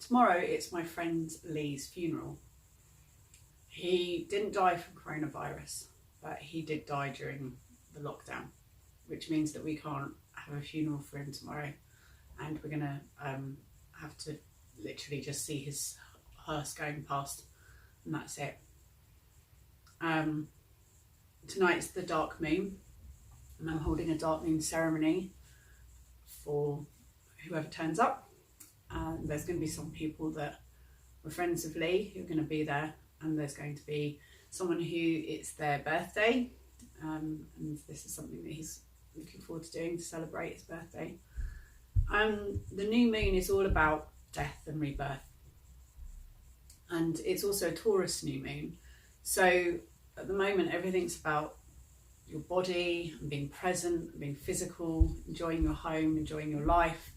Tomorrow it's my friend Lee's funeral. He didn't die from coronavirus, but he did die during the lockdown, which means that we can't have a funeral for him tomorrow, and we're gonna have to literally just see his hearse going past, and that's it. Tonight's the dark moon, and I'm holding a dark moon ceremony for whoever turns up. There's going to be some people that were friends of Lee who are going to be there, and there's going to be someone who it's their birthday, and this is something that he's looking forward to doing to celebrate his birthday. The new moon is all about death and rebirth, and it's also a Taurus new moon. So at the moment everything's about your body and being present and being physical, enjoying your home, enjoying your life.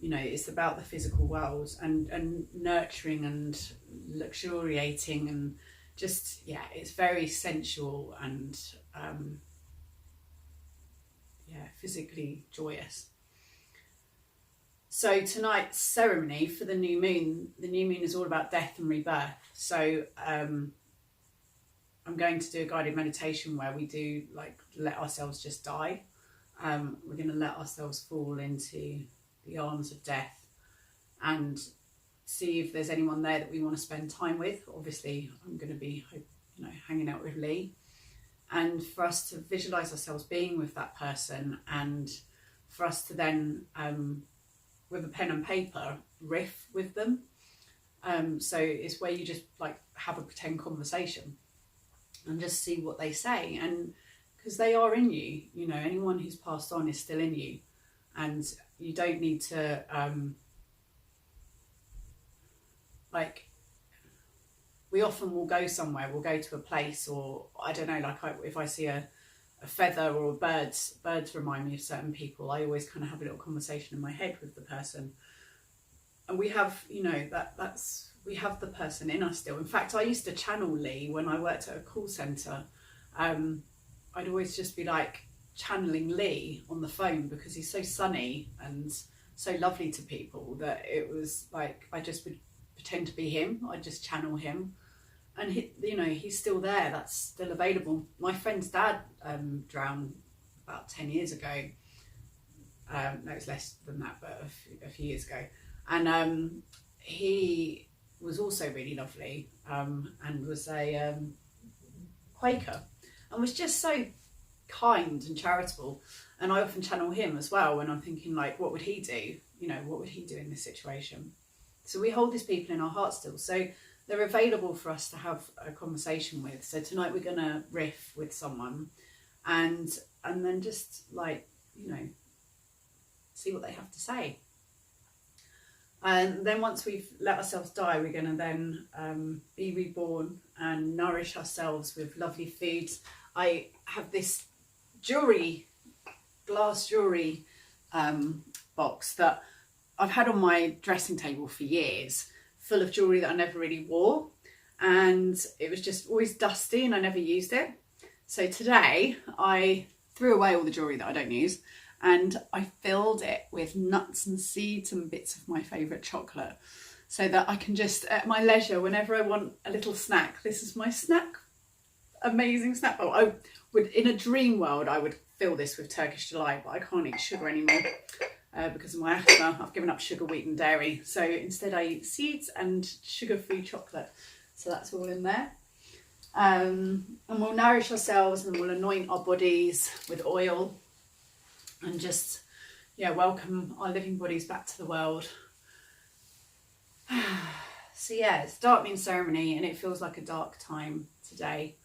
You know, it's about the physical world and nurturing and luxuriating, and just, yeah, it's very sensual and physically joyous. So tonight's ceremony for the new moon is all about death and rebirth. So I'm going to do a guided meditation where we do let ourselves just die. We're going to let ourselves fall into the arms of death and see if there's anyone there that we want to spend time with. Obviously I'm going to be hanging out with Lee, and for us to visualize ourselves being with that person, and for us to then with a pen and paper riff with them. So it's where you just have a pretend conversation and just see what they say, and because they are in you, anyone who's passed on is still in you, and you don't need to we often will go somewhere, we'll go to a place, or I don't know, if I see a feather or birds remind me of certain people, I always kind of have a little conversation in my head with the person, and we have we have the person in us still. In fact, I used to channel Lee when I worked at a call centre. I'd always just be channeling Lee on the phone, because he's so sunny and so lovely to people that it was I just would pretend to be him. I'd just channel him, and he's still there. That's still available. My friend's dad drowned about 10 years ago. No, it's less than that, but a few years ago, and he was also really lovely, and was a Quaker, and was just so kind and charitable. And I often channel him as well when I'm thinking what would he do? What would he do in this situation? So we hold these people in our hearts still, so they're available for us to have a conversation with. So tonight we're gonna riff with someone, and then just see what they have to say. And then once we've let ourselves die, we're going to then be reborn and nourish ourselves with lovely foods. I have this glass jewellery box that I've had on my dressing table for years, full of jewellery that I never really wore, and it was just always dusty and I never used it. So today I threw away all the jewellery that I don't use, and I filled it with nuts and seeds and bits of my favourite chocolate, so that I can just, at my leisure, whenever I want a little snack, this is my snack, amazing snack bowl. In a dream world, I would fill this with Turkish Delight, but I can't eat sugar anymore because of my asthma. I've given up sugar, wheat and dairy. So instead I eat seeds and sugar-free chocolate. So that's all in there. And we'll nourish ourselves, and we'll anoint our bodies with oil, and just, welcome our living bodies back to the world. So it's dark moon ceremony, and it feels like a dark time today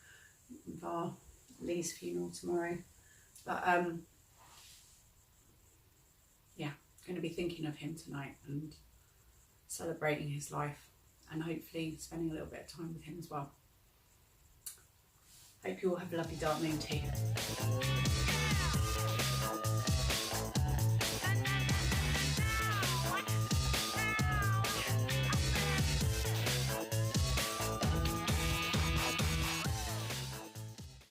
with our Lee's funeral tomorrow. But going to be thinking of him tonight and celebrating his life, and hopefully spending a little bit of time with him as well. Hope you all have a lovely dark moon too.